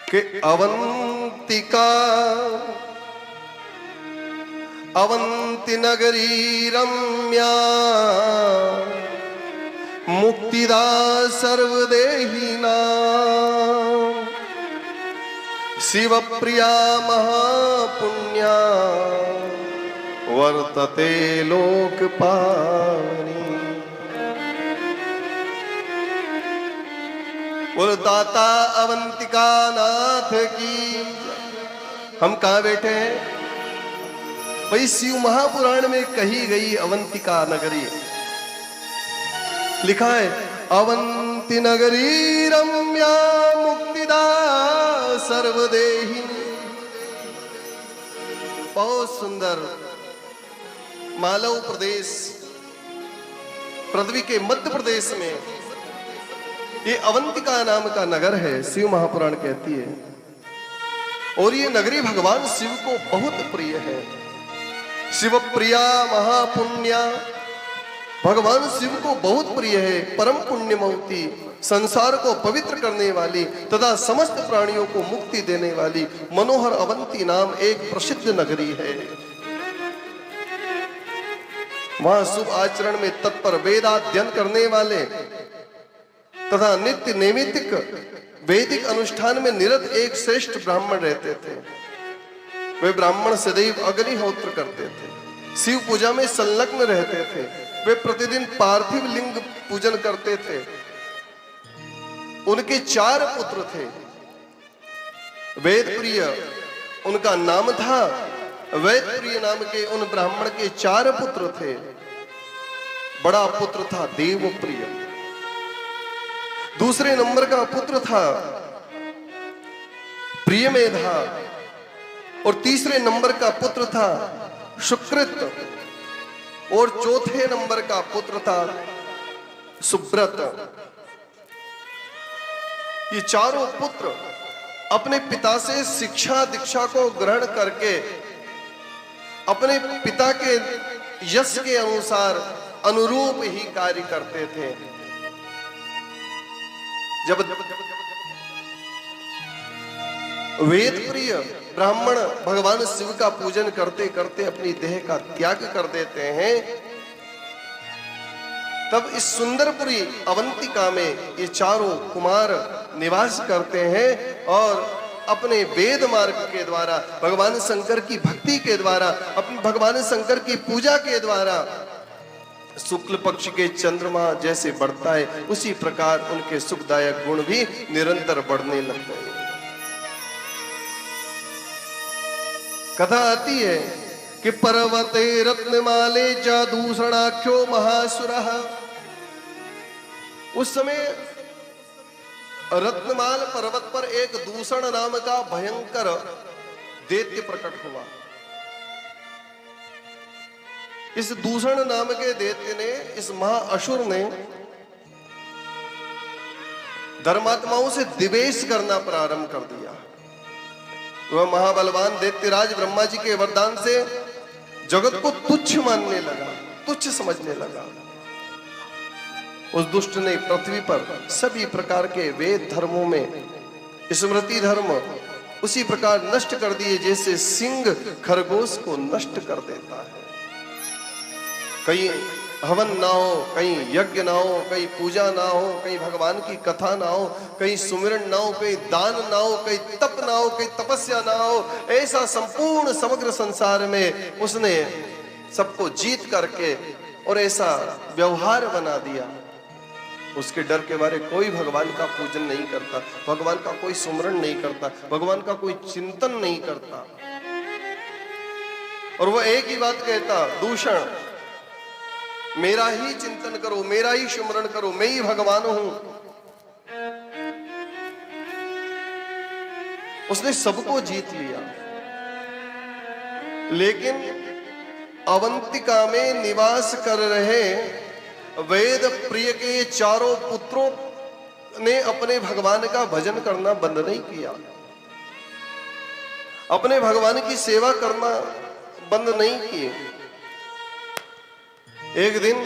कि अवंतिका अवंति नगरी रम्या मुक्तिदा सर्वदेहिना शिव प्रिया महापुण्या वर्तते लोक पावनी। बोल दाता अवंतिका नाथ की। हम कहाँ बैठे हैं? वही शिव महापुराण में कही गई अवंतिका नगरी। लिखा है अवंति नगरी रम्या मुक्तिदा सर्वदेही। बहुत सुंदर मालव प्रदेश, पृथ्वी के मध्य प्रदेश में ये अवंतिका नाम का नगर है, शिव महापुराण कहती है। और ये नगरी भगवान शिव को बहुत प्रिय है। शिव प्रिया महापुण्या, भगवान शिव को बहुत प्रिय है, परम पुण्यमती, संसार को पवित्र करने वाली तथा समस्त प्राणियों को मुक्ति देने वाली मनोहर अवंती नाम एक प्रसिद्ध नगरी है। वहां शुभ आचरण में तत्पर, वेदाध्ययन करने वाले तथा नित्य नैमित्तिक वैदिक अनुष्ठान में निरत एक श्रेष्ठ ब्राह्मण रहते थे। वे ब्राह्मण सदैव अग्निहोत्र करते थे, शिव पूजा में संलग्न रहते थे। वे प्रतिदिन पार्थिव लिंग पूजन करते थे। उनके 4 पुत्र थे। वेदप्रिय उनका नाम था। वेदप्रिय नाम के उन ब्राह्मण के 4 पुत्र थे। बड़ा पुत्र था देवप्रिय, दूसरे नंबर का पुत्र था प्रियमेधा और तीसरे नंबर का पुत्र था सुकृत और चौथे नंबर का पुत्र था सुब्रत। ये चारों पुत्र अपने पिता से शिक्षा दीक्षा को ग्रहण करके अपने पिता के यश के अनुसार अनुरूप ही कार्य करते थे। जब वेदप्रिय ब्राह्मण भगवान शिव का पूजन करते करते अपनी देह का त्याग कर देते हैं, तब इस सुंदरपुरी अवंतिका में ये चारों कुमार निवास करते हैं और अपने वेद मार्ग के द्वारा, भगवान शंकर की भक्ति के द्वारा, अपने भगवान शंकर की पूजा के द्वारा शुक्ल पक्ष के चंद्रमा जैसे बढ़ता है, उसी प्रकार उनके सुखदायक गुण भी निरंतर बढ़ने लगते हैं। कथा आती है कि पर्वते रत्नमाले जादूषणाख्यो महासुरः। उस समय रत्नमाल पर्वत पर एक दूषण नाम का भयंकर दैत्य प्रकट हुआ। इस दूषण नाम के दैत्य ने, इस महाअसुर ने धर्मात्माओं से द्वेष करना प्रारंभ कर दिया। वह महाबलवान दैत्यराज ब्रह्मा जी के वरदान से जगत को तुच्छ मानने लगा, तुच्छ समझने लगा। उस दुष्ट ने पृथ्वी पर सभी प्रकार के वेद धर्मों में स्मृति धर्म उसी प्रकार नष्ट कर दिए जैसे सिंह खरगोश को नष्ट कर देता है। कहीं हवन ना हो, कहीं यज्ञ ना हो, कहीं पूजा ना हो, कहीं भगवान की कथा ना हो, कहीं सुमिरन ना हो, कहीं दान ना हो, कहीं तप ना हो, कहीं तपस्या ना हो। ऐसा संपूर्ण समग्र संसार में उसने सबको जीत करके और ऐसा व्यवहार बना दिया। उसके डर के बारे कोई भगवान का पूजन नहीं करता, भगवान का कोई सुमिरन नहीं करता, भगवान का कोई चिंतन नहीं करता। और वह एक ही बात कहता, दूषण, मेरा ही चिंतन करो, मेरा ही सुमिरन करो, मैं ही भगवान हूं। उसने सबको जीत लिया। लेकिन अवंतिका में निवास कर रहे वेद प्रिय के चारों पुत्रों ने अपने भगवान का भजन करना बंद नहीं किया, अपने भगवान की सेवा करना बंद नहीं किए। एक दिन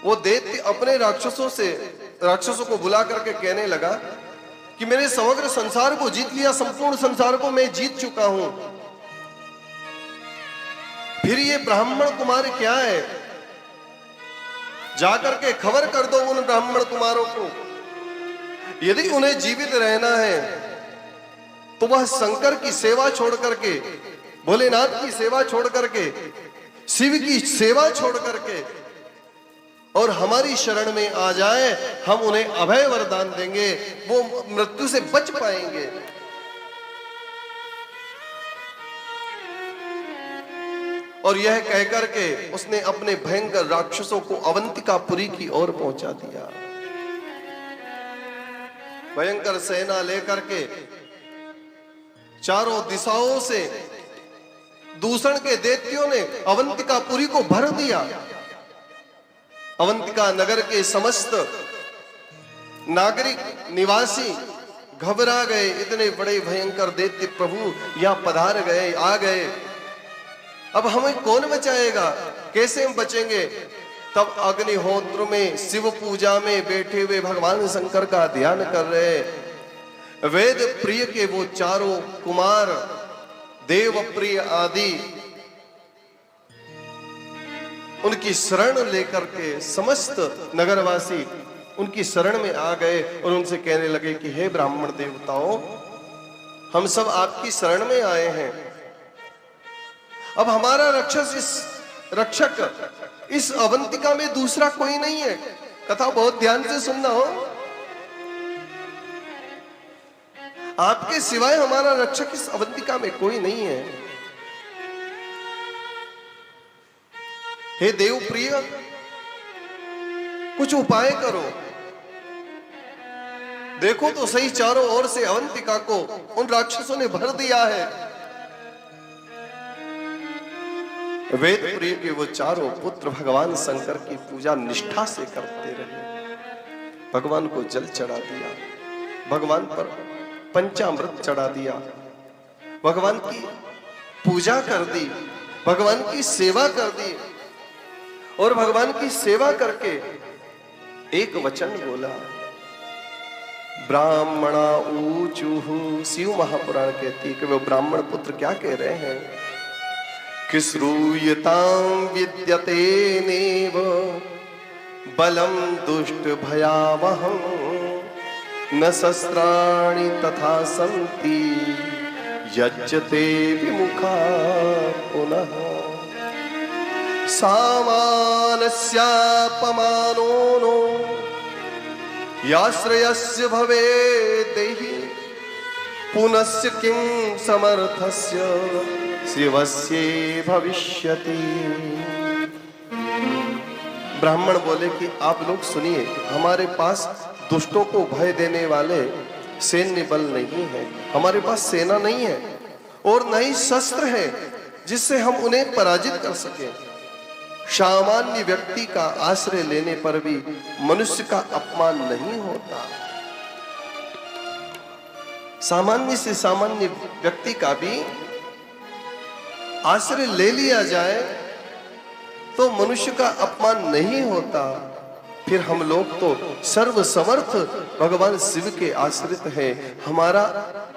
वो दैत्य अपने राक्षसों को बुला करके कहने लगा कि मैंने समग्र संसार को जीत लिया, संपूर्ण संसार को मैं जीत चुका हूं, फिर ये ब्राह्मण कुमार क्या है? जाकर के खबर कर दो उन ब्राह्मण कुमारों को, यदि उन्हें जीवित रहना है तो वह शंकर की सेवा छोड़ करके, भोलेनाथ की सेवा छोड़ करके, शिव की सेवा छोड़ करके और हमारी शरण में आ जाए, हम उन्हें अभय वरदान देंगे, वो मृत्यु से बच पाएंगे। और यह कहकर के उसने अपने भयंकर राक्षसों को अवंतिकापुरी की ओर पहुंचा दिया। भयंकर सेना लेकर के चारों दिशाओं से दूषण के दैत्यों ने अवंतिकापुरी को भर दिया। अवंतिका नगर के समस्त नागरिक निवासी घबरा गए, इतने बड़े भयंकर दैत्य प्रभु यहां पधार गए, आ गए, अब हमें कौन बचाएगा, कैसे हम बचेंगे? तब अग्निहोत्र में शिव पूजा में बैठे हुए भगवान शंकर का ध्यान कर रहे वेद प्रिय के वो चारों कुमार, देव प्रिय आदि, उनकी शरण लेकर के समस्त नगरवासी उनकी शरण में आ गए और उनसे कहने लगे कि हे ब्राह्मण देवताओं, हम सब आपकी शरण में आए हैं। अब हमारा रक्षक इस अवंतिका में दूसरा कोई नहीं है। कथा बहुत ध्यान से सुनना हो, आपके सिवाय हमारा रक्षक इस अवंतिका में कोई नहीं है। हे देव प्रिय, कुछ उपाय करो, देखो तो सही, चारों ओर से अवंतिका को उन राक्षसों ने भर दिया है। वेद प्रिय के वो चारों पुत्र भगवान शंकर की पूजा निष्ठा से करते रहे, भगवान को जल चढ़ा दिया, भगवान पर पंचामृत चढ़ा दिया, भगवान की पूजा कर दी, भगवान की सेवा कर दी और भगवान की सेवा करके एक वचन बोला, ब्राह्मणा ऊचुहु। शिव महापुराण कहती है कि वो ब्राह्मण पुत्र क्या कह रहे हैं कि श्रूयतां विद्यते नेव बलम दुष्ट भयावहं न शस्त्राणि तथा सन्ति यज्जते विमुखा पुनः सामानस्यापमानो नो याश्रयस्य भवेत् देहि पुनस्य किं समर्थस्य शिवस्य भविष्यति। ब्राह्मण बोले कि आप लोग सुनिए, हमारे पास दुष्टों को भय देने वाले सैन्य बल नहीं है, हमारे पास सेना नहीं है और न ही शस्त्र है जिससे हम उन्हें पराजित कर सके। सामान्य व्यक्ति का आश्रय लेने पर भी मनुष्य का अपमान नहीं होता। सामान्य से सामान्य व्यक्ति का भी आश्रय ले लिया जाए तो मनुष्य का अपमान नहीं होता। फिर हम लोग तो सर्वसमर्थ भगवान शिव के आश्रित हैं, हमारा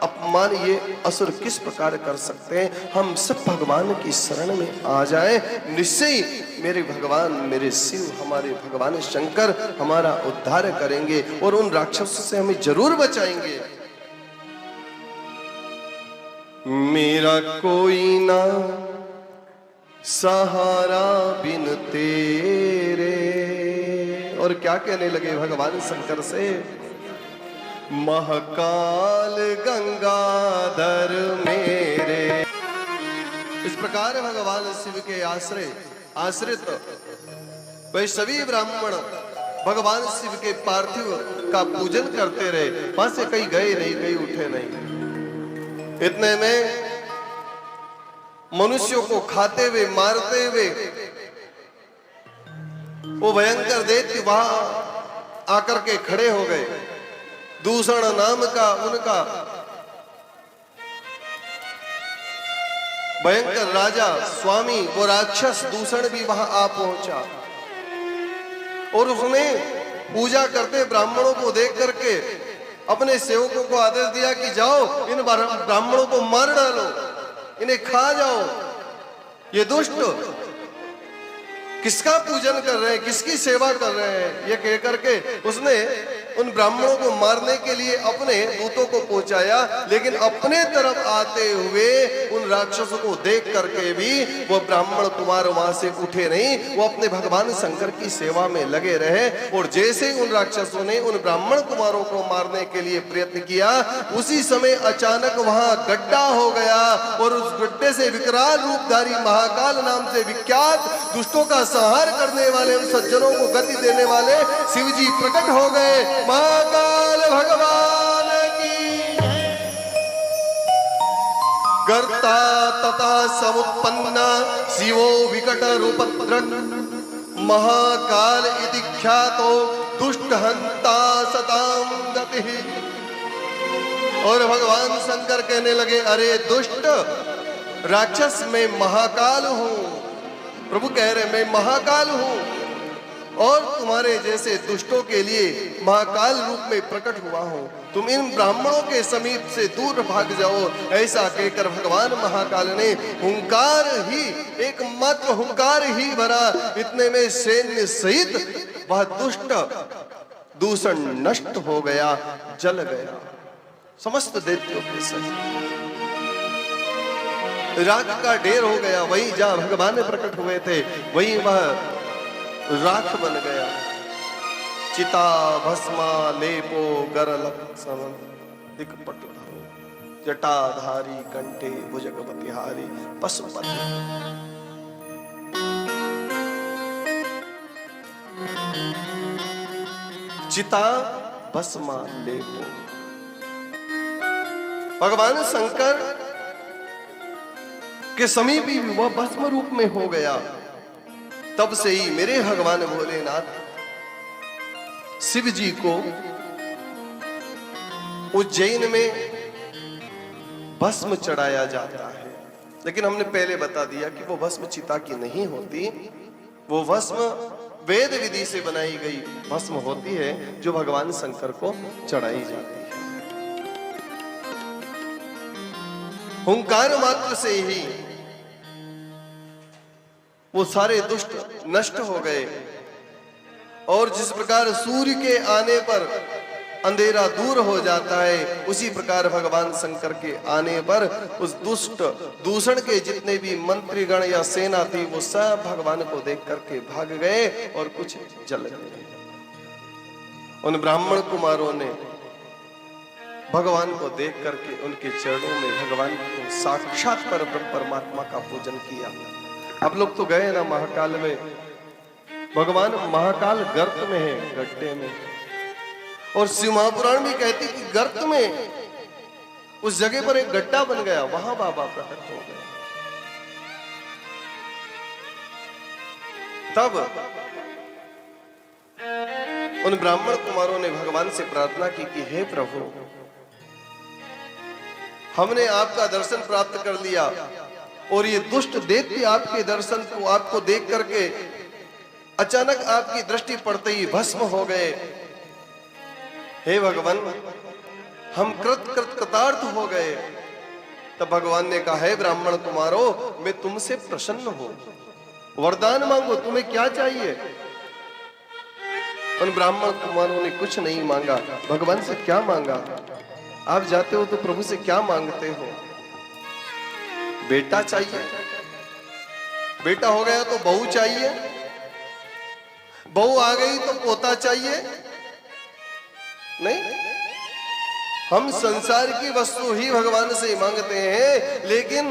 अपमान ये असुर किस प्रकार कर सकते हैं? हम सब भगवान की शरण में आ जाएं, निश्चय मेरे भगवान, मेरे शिव, हमारे भगवान शंकर हमारा उद्धार करेंगे और उन राक्षसों से हमें जरूर बचाएंगे। मेरा कोई ना सहारा बिन तेरे। और क्या कहने लगे भगवान शंकर से, महाकाल गंगाधर मेरे। इस प्रकार भगवान शिव के आश्रित वही सभी ब्राह्मण भगवान शिव के पार्थिव का पूजन करते रहे, वहां से कहीं गए नहीं, कहीं उठे नहीं। इतने में मनुष्यों को खाते हुए, मारते हुए वो भयंकर दैत्य वहां आकर के खड़े हो गए। दूषण नाम का उनका भयंकर राजा स्वामी, वो राक्षस दूषण भी वहां आ पहुंचा और उसने पूजा करते ब्राह्मणों को देख करके अपने सेवकों को आदेश दिया कि जाओ इन ब्राह्मणों को मार डालो, इन्हें खा जाओ। ये दुष्ट किसका पूजन कर रहे हैं, किसकी सेवा कर रहे हैं, ये कह करके उसने उन ब्राह्मणों को मारने के लिए अपने दूतों को पहुंचाया। लेकिन अपने तरफ आते हुए उन राक्षसों को देख करके भी वो ब्राह्मण कुमार वहां से उठे नहीं, वो अपने भगवान शंकर की सेवा में लगे रहे। और जैसे उन राक्षसों ने उन ब्राह्मण कुमारों को मारने के लिए प्रयत्न किया, उसी समय अचानक वहां गड्ढा हो गया और उस गड्ढे से विकराल रूपधारी महाकाल नाम से विख्यात दुष्टों का संहार करने वाले, उन सज्जनों को गति देने वाले शिव जी प्रकट हो गए। महाकाल भगवान की गर्ता तथा समुत्पन्ना शिवो विकट रूपद्रक महाकाल इति ख्यातो दुष्ट हंता सताम गतिः। और भगवान शंकर कहने लगे, अरे दुष्ट राक्षस, मैं महाकाल हूं। प्रभु कह रहे मैं महाकाल हूं और तुम्हारे जैसे दुष्टों के लिए महाकाल रूप में प्रकट हुआ हूं। तुम इन ब्राह्मणों के समीप से दूर भाग जाओ। ऐसा कहकर भगवान महाकाल ने हुंकार ही, एकमात्र हुंकार ही भरा। इतने में सैन्य सहित वह दुष्ट दूषण नष्ट हो गया, जल गया समस्त दैत्यों के सहित। राख का ढेर हो गया। वही जहां भगवान प्रकट हुए थे वही वह राख बन गया। चिता भस्मा लेपो गरल समन दिक्पट जटाधारी कंठे भुजगपतिहारी पशुपति। चिता भस्मा लेपो। भगवान शंकर के समीप ही वह भस्म रूप में हो गया। तब से ही मेरे भगवान भोलेनाथ शिव जी को उज्जैन में भस्म चढ़ाया जाता है। लेकिन हमने पहले बता दिया कि वो भस्म चिता की नहीं होती, वो भस्म वेद विधि से बनाई गई भस्म होती है जो भगवान शंकर को चढ़ाई जाती है। हुंकार मात्र से ही वो सारे दुष्ट नष्ट हो गए। और जिस प्रकार सूर्य के आने पर अंधेरा दूर हो जाता है, उसी प्रकार भगवान शंकर के आने पर उस दुष्ट दूषण के जितने भी मंत्रीगण या सेना थी वो सब भगवान को देख करके भाग गए और कुछ जल गए। उन ब्राह्मण कुमारों ने भगवान को देख करके उनके चरणों में भगवान को साक्षात परमात्मा का पूजन किया। आप लोग तो गए ना महाकाल में, भगवान महाकाल गर्त में है, गड्ढे में। और शिव महापुराण भी कहती कि गर्त में उस जगह पर एक गड्ढा बन गया, वहां बाबा प्रकट हो गए। तब उन ब्राह्मण कुमारों ने भगवान से प्रार्थना की कि हे प्रभु, हमने आपका दर्शन प्राप्त कर लिया और ये दुष्ट दैत्य आपके दर्शन को, आपको देख करके अचानक आपकी दृष्टि पड़ते ही भस्म हो गए। हे भगवान, हम कृतार्थ हो गए। तब भगवान ने कहा, हे ब्राह्मण कुमारों, मैं तुमसे प्रसन्न हूं, वरदान मांगो, तुम्हें क्या चाहिए। उन ब्राह्मण कुमारों ने कुछ नहीं मांगा। भगवान से क्या मांगा? आप जाते हो तो प्रभु से क्या मांगते हो? बेटा चाहिए, बेटा हो गया तो बहू चाहिए, बहू आ गई तो पोता चाहिए? नहीं, हम संसार की वस्तु ही भगवान से मांगते हैं। लेकिन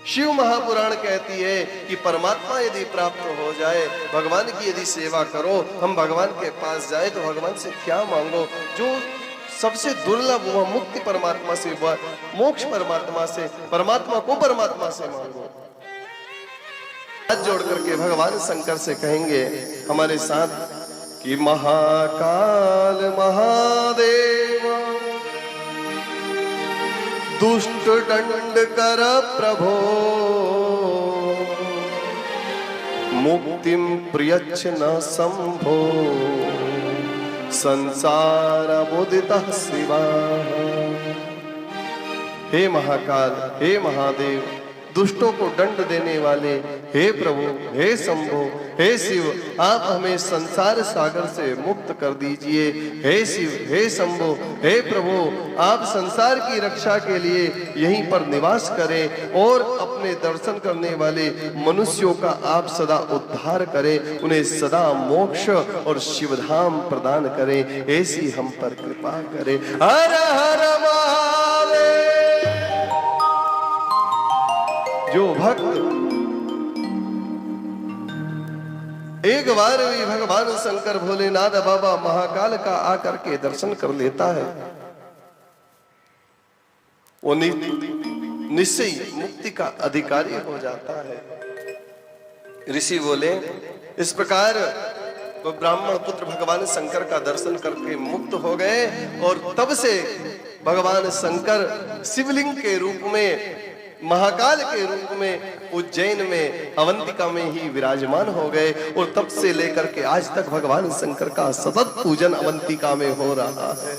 शिव महापुराण कहती है कि परमात्मा यदि प्राप्त हो जाए, भगवान की यदि सेवा करो, हम भगवान के पास जाए तो भगवान से क्या मांगो? जो सबसे दुर्लभ वह मुक्ति परमात्मा से, वह मोक्ष परमात्मा से, परमात्मा को परमात्मा से मांगो। हाथ जोड़ करके भगवान शंकर से कहेंगे हमारे साथ कि महाकाल महादेव दुष्ट दंड कर प्रभो मुक्तिम प्रियच्छ न संभो संसार बोधितः शिवा। हे महाकाल, हे महादेव, दुष्टों को दंड देने वाले, हे प्रभु, हे शंभो, हे शिव, आप हमें संसार सागर से मुक्त कर दीजिए। हे शिव, हे शंभो, हे प्रभु, आप संसार की रक्षा के लिए यहीं पर निवास करें और अपने दर्शन करने वाले मनुष्यों का आप सदा उद्धार करें, उन्हें सदा मोक्ष और शिवधाम प्रदान करें। ऐसी हम पर कृपा करें। हर हर महादेव। जो भक्त एक बार भी भगवान शंकर भोलेनाथ बाबा महाकाल का आकर के दर्शन कर लेता है, वो निश्चय मुक्ति का अधिकारी हो जाता है। ऋषि बोले, इस प्रकार वो ब्राह्मण पुत्र भगवान शंकर का दर्शन करके मुक्त हो गए और तब से भगवान शंकर शिवलिंग के रूप में, महाकाल के रूप में उज्जैन में, अवंतिका में ही विराजमान हो गए और तब से लेकर के आज तक भगवान शंकर का सतत पूजन अवंतिका में हो रहा है।